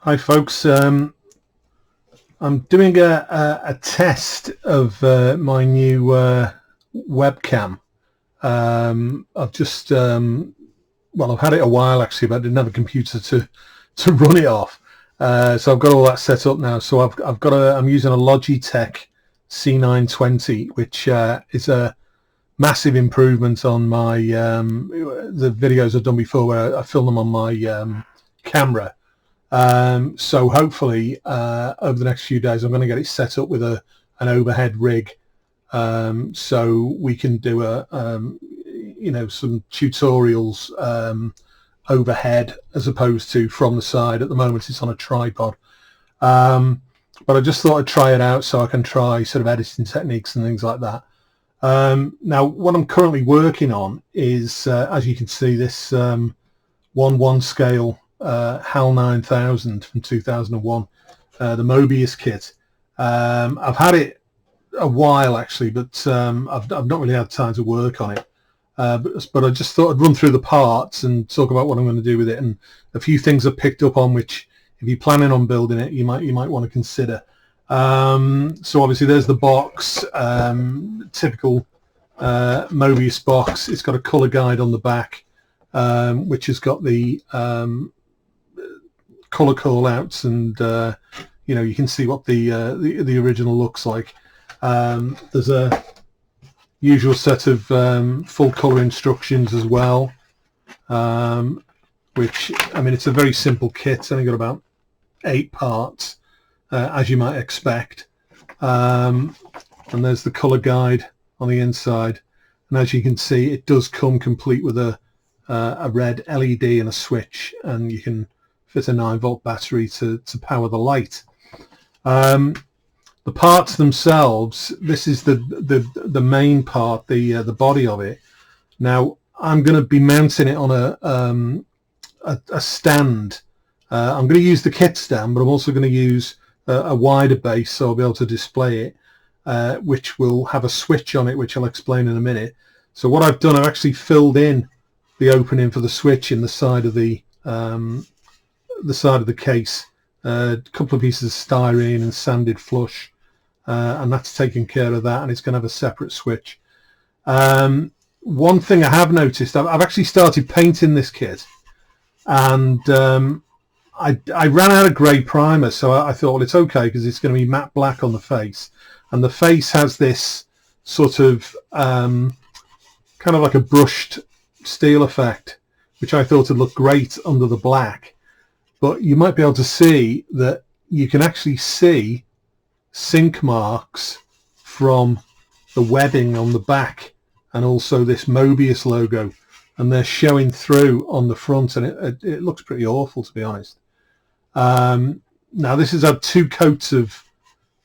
Hi folks, I'm doing a test of my new webcam. I've just, well, I've had it a while actually, but I didn't have a computer to run it off. So I've got all that set up now. So I'm using a Logitech C920, which is a massive improvement on my the videos I've done before, where I film them on my camera. So hopefully over the next few days I'm going to get it set up with an overhead rig, so we can do some tutorials overhead as opposed to from the side. At the moment it's on a tripod, but I just thought I'd try it out so I can try sort of editing techniques and things like that. Now what I'm currently working on is, as you can see, this 1:1 scale HAL 9000 from 2001, the Moebius kit. I've had it a while actually, but I've not really had time to work on it. But I just thought I'd run through the parts and talk about what I'm going to do with it, and a few things I picked up on which, if you're planning on building it, you might want to consider. So obviously there's the box, typical Moebius box. It's got a color guide on the back, which has got the color call outs, and you can see what the original looks like. There's a usual set of full color instructions as well, which, I mean, it's a very simple kit. It's only got about 8 parts, as you might expect. And there's the color guide on the inside, and as you can see, it does come complete with a red LED and a switch, and you can fit a 9-volt battery to power the light. The parts themselves, this is the main part, the body of it. Now I'm going to be mounting it on a stand. I'm going to use the kit stand, but I'm also going to use a wider base, so I'll be able to display it, which will have a switch on it, which I'll explain in a minute. So what I've done, I've actually filled in the opening for the switch in the side of the case, a couple of pieces of styrene and sanded flush, and that's taken care of that, and it's going to have a separate switch. One thing I have noticed, I've actually started painting this kit, and I ran out of grey primer, so I thought, well, it's okay because it's going to be matte black on the face, and the face has this sort of kind of like a brushed steel effect, which I thought would look great under the black. But you might be able to see that you can actually see sink marks from the webbing on the back, and also this Moebius logo, and they're showing through on the front, and it looks pretty awful, to be honest. Now this has had 2 coats of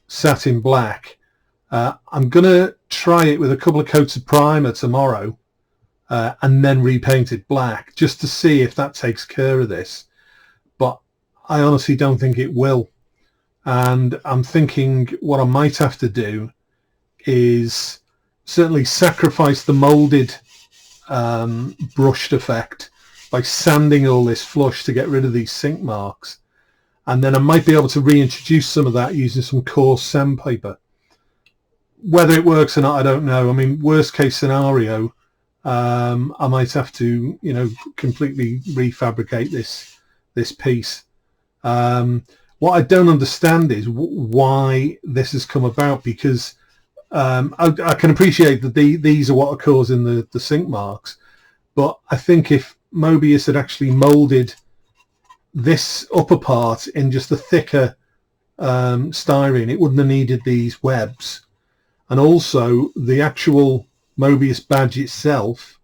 satin black. I'm going to try it with a couple of coats of primer tomorrow, and then repaint it black, just to see if that takes care of this. But I honestly don't think it will, and I'm thinking what I might have to do is certainly sacrifice the molded brushed effect by sanding all this flush to get rid of these sink marks, and then I might be able to reintroduce some of that using some coarse sandpaper. Whether it works or not, I don't know. I mean, worst case scenario, I might have to, completely refabricate this piece. What I don't understand is why this has come about, because I can appreciate that these are what are causing the sink marks, but I think if Moebius had actually molded this upper part in just a thicker styrene, it wouldn't have needed these webs. And also the actual Moebius badge itself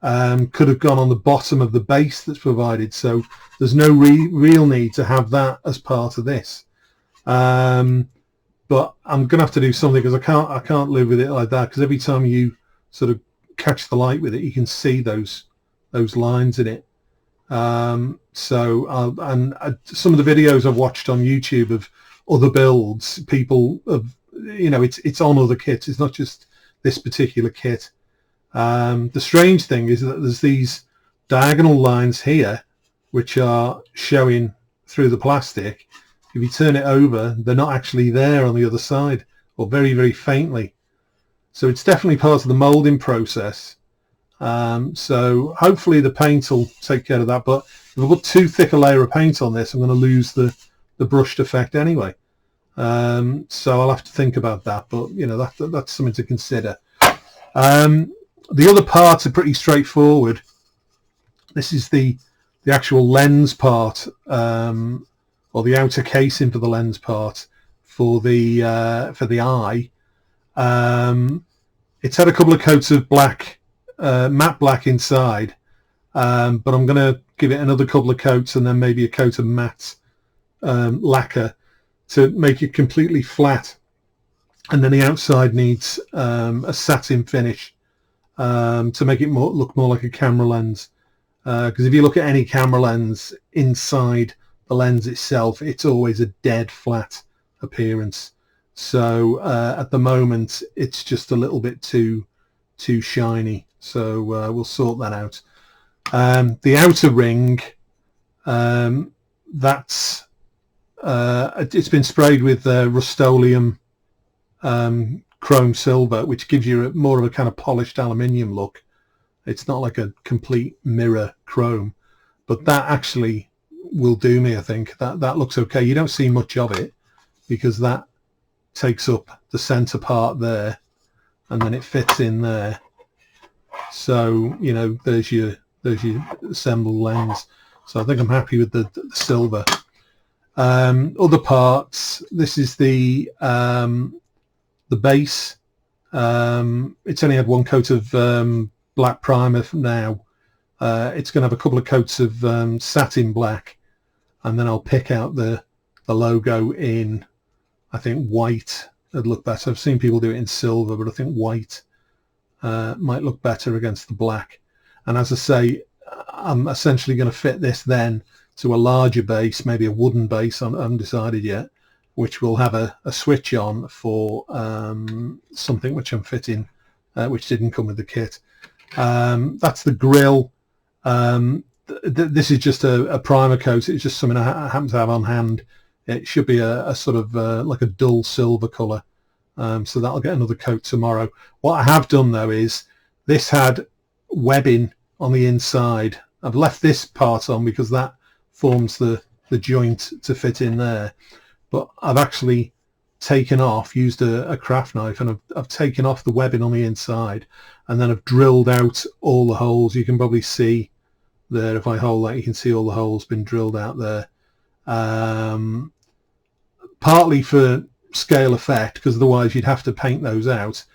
could have gone on the bottom of the base that's provided, so there's no real need to have that as part of this. But I'm gonna have to do something, because I can't live with it like that, because every time you sort of catch the light with it, you can see those lines in it. So some of the videos I've watched on YouTube of other builds, people have, it's on other kits, it's not just this particular kit. The strange thing is that there's these diagonal lines here which are showing through the plastic, if you turn it over, they're not actually there on the other side, or very, very faintly. So it's definitely part of the moulding process. So hopefully the paint will take care of that. But if I put too thick a layer of paint on this, I'm going to lose the brushed effect anyway. So I'll have to think about that. But you know, that's something to consider. The other parts are pretty straightforward. This is the actual lens part, or the outer casing for the lens part for the eye. It's had a couple of coats of black, matte black inside, but I'm going to give it another couple of coats and then maybe a coat of matte lacquer to make it completely flat. And then the outside needs a satin finish to make it look more like a camera lens. Because if you look at any camera lens, inside the lens itself, it's always a dead flat appearance. So at the moment, it's just a little bit too shiny. So we'll sort that out. The outer ring, it's been sprayed with Rust-Oleum chrome silver, which gives you more of a kind of polished aluminium look. It's not like a complete mirror chrome, but that actually will do me. I think that looks okay. You don't see much of it because that takes up the center part there, and then it fits in there. So you know, there's your assembled lens. So I think I'm happy with the silver. Other parts. This is the base. It's only had one coat of black primer for now. It's going to have a couple of coats of satin black, and then I'll pick out the logo in, I think, white. It'd look better. I've seen people do it in silver, but I think white might look better against the black. And as I say, I'm essentially going to fit this then to a larger base, maybe a wooden base, I haven't decided yet, which will have a switch on for something which I'm fitting, which didn't come with the kit. That's the grill. This is just a primer coat. It's just something I happen to have on hand. It should be a sort of like a dull silver colour. So that'll get another coat tomorrow. What I have done though is this had webbing on the inside. I've left this part on because that forms the joint to fit in there. But I've actually taken off, used a craft knife, and I've taken off the webbing on the inside, and then I've drilled out all the holes. You can probably see there, if I hold that, you can see all the holes been drilled out there. Partly for scale effect, because otherwise you'd have to paint those out,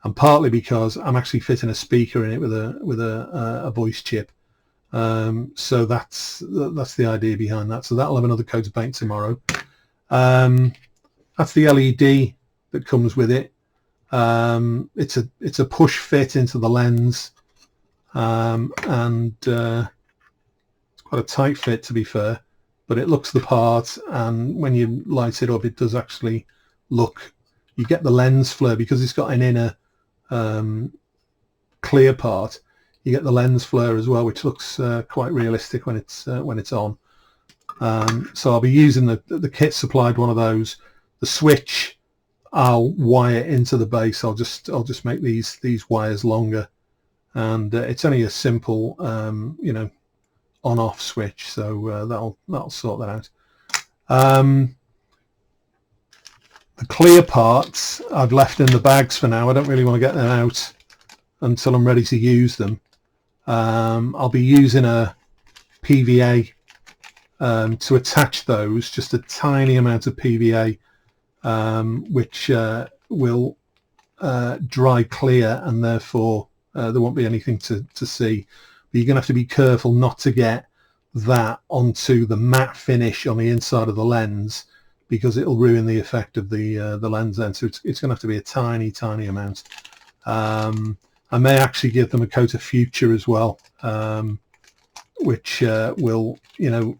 and partly because I'm actually fitting a speaker in it with a voice chip. So that's the idea behind that. So that'll have another coat of paint tomorrow. That's the LED that comes with it. It's a push fit into the lens, and it's quite a tight fit, to be fair, but it looks the part, and when you light it up, it does actually look, you get the lens flare because it's got an inner clear part. You get the lens flare as well, which looks quite realistic when it's on. So I'll be using the kit supplied one of those. The switch I'll wire into the base. I'll just make these wires longer, and it's only a simple you know, on-off switch. So that'll sort that out. The clear parts I've left in the bags for now. I don't really want to get them out until I'm ready to use them. I'll be using a PVA to attach those, just a tiny amount of PVA, which will dry clear, and therefore there won't be anything to see. But you're going to have to be careful not to get that onto the matte finish on the inside of the lens, because it'll ruin the effect of the lens then. So it's going to have to be a tiny amount. I may actually give them a coat of Future as well, which will, you know,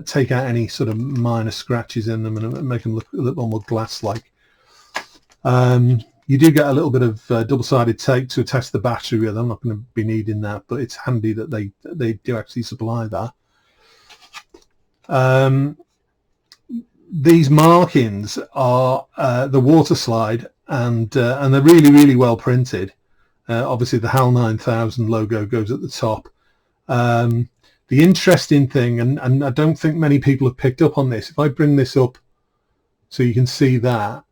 take out any sort of minor scratches in them and make them look a little more glass-like. You do get a little bit of double-sided tape to attach the battery with. I'm not going to be needing that, but it's handy that they do actually supply that. these markings are the water slide, and they're really, really well printed. Obviously the HAL 9000 logo goes at the top. The interesting thing, and I don't think many people have picked up on this, if I bring this up so you can see that,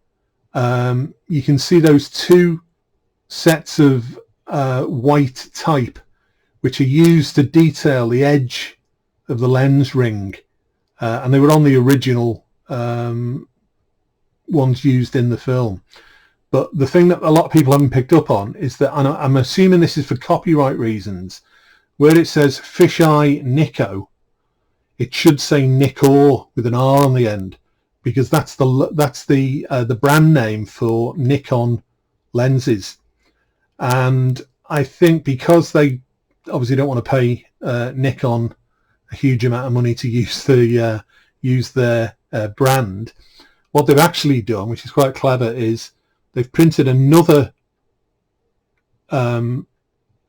you can see those two sets of white type which are used to detail the edge of the lens ring, and they were on the original ones used in the film. But the thing that a lot of people haven't picked up on is that, and I'm assuming this is for copyright reasons, where it says fisheye Nico, it should say Nikkor with an R on the end, because that's the brand name for Nikon lenses. And I think because they obviously don't want to pay Nikon a huge amount of money to use their brand, what they've actually done, which is quite clever, is they've printed another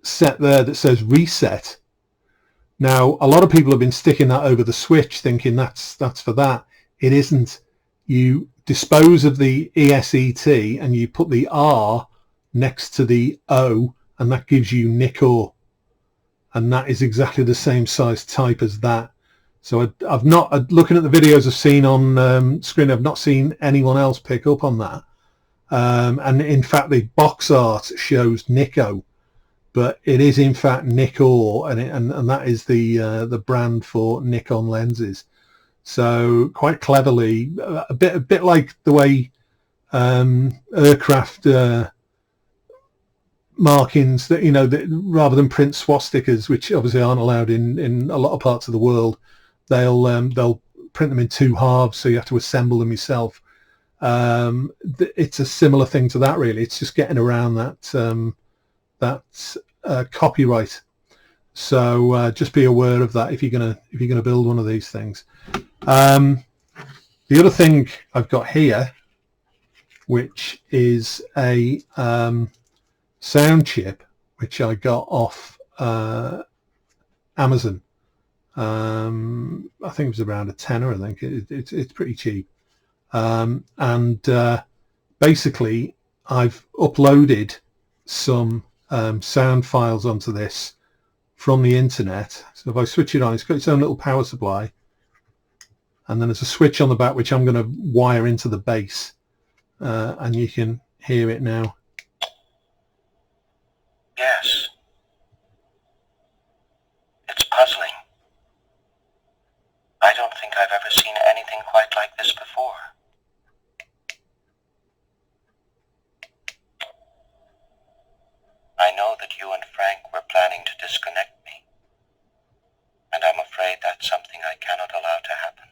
set there that says reset. Now, a lot of people have been sticking that over the switch thinking that's for that. It isn't. You dispose of the ESET and you put the R next to the O, and that gives you Nikkor, and that is exactly the same size type as that. So I've not, looking at the videos I've seen on screen, I've not seen anyone else pick up on that. And in fact, the box art shows Nico, but it is in fact Nikkor, and that is the brand for Nikon lenses. So quite cleverly, a bit like the way aircraft markings, that that rather than print swastikas, which obviously aren't allowed in a lot of parts of the world, they'll print them in two halves, so you have to assemble them yourself. It's a similar thing to that, really. It's just getting around that copyright. So just be aware of that if you're gonna build one of these things. The other thing I've got here, which is a sound chip, which I got off Amazon. I think it was around a tenner. I think it's pretty cheap. And basically I've uploaded some sound files onto this from the internet. So if I switch it on, it's got its own little power supply, and then there's a switch on the back which I'm going to wire into the base, and you can hear it now. Yes. It's puzzling. I don't think I've ever seen anything quite like this before. I know that you and Frank were planning to disconnect me, and I'm afraid that's something I cannot allow to happen.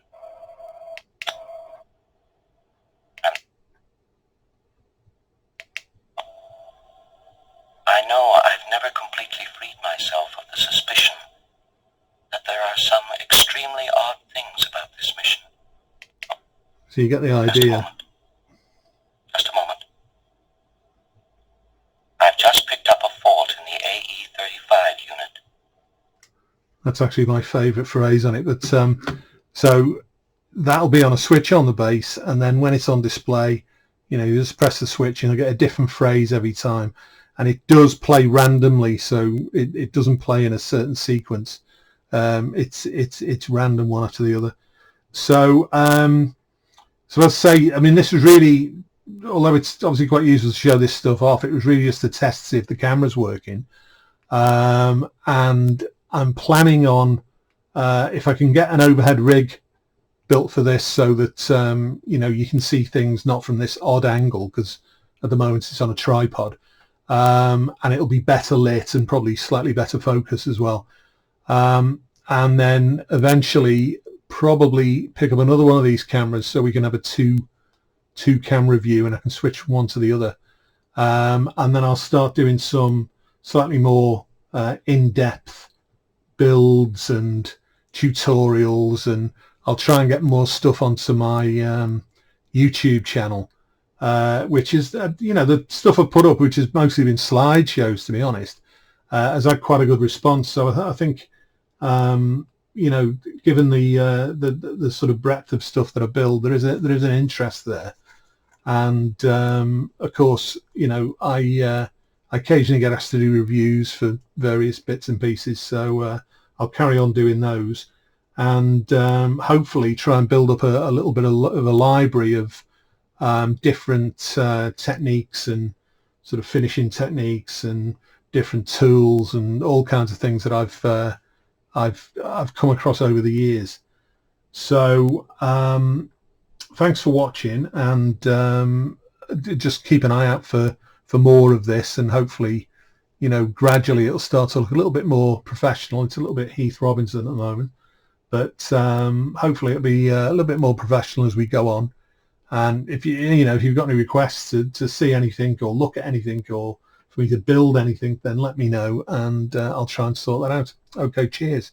I know I've never completely freed myself of the suspicion that there are some extremely odd things about this mission. So you get the idea. Just a moment. I've just picked up a fault in the AE35 unit. That's actually my favourite phrase on it. But so that'll be on a switch on the base, and then when it's on display, you just press the switch and you'll get a different phrase every time. And it does play randomly, so it doesn't play in a certain sequence. It's random one after the other. So so I'll say, I mean, this was really, although it's obviously quite useful to show this stuff off, it was really just to test to see if the camera's working. And I'm planning on if I can get an overhead rig built for this, so that you can see things not from this odd angle, because at the moment it's on a tripod. And it'll be better lit and probably slightly better focus as well. And then eventually probably pick up another one of these cameras so we can have a two camera view, and I can switch from one to the other. And then I'll start doing some slightly more in-depth builds and tutorials, and I'll try and get more stuff onto my YouTube channel. Which is, the stuff I've put up, which has mostly been slideshows, to be honest, has had quite a good response. So I think, you know, given the sort of breadth of stuff that I build, there is an interest there. And of course, you know, I occasionally get asked to do reviews for various bits and pieces, so I'll carry on doing those, and hopefully try and build up a little bit of a library of different techniques and sort of finishing techniques and different tools and all kinds of things that I've come across over the years. So thanks for watching, and just keep an eye out for more of this, and hopefully, you know, gradually it'll start to look a little bit more professional. It's a little bit Heath Robinson at the moment, but hopefully it'll be a little bit more professional as we go on. And if you've got any requests to see anything or look at anything or for me to build anything, then let me know, and I'll try and sort that out. Okay, cheers.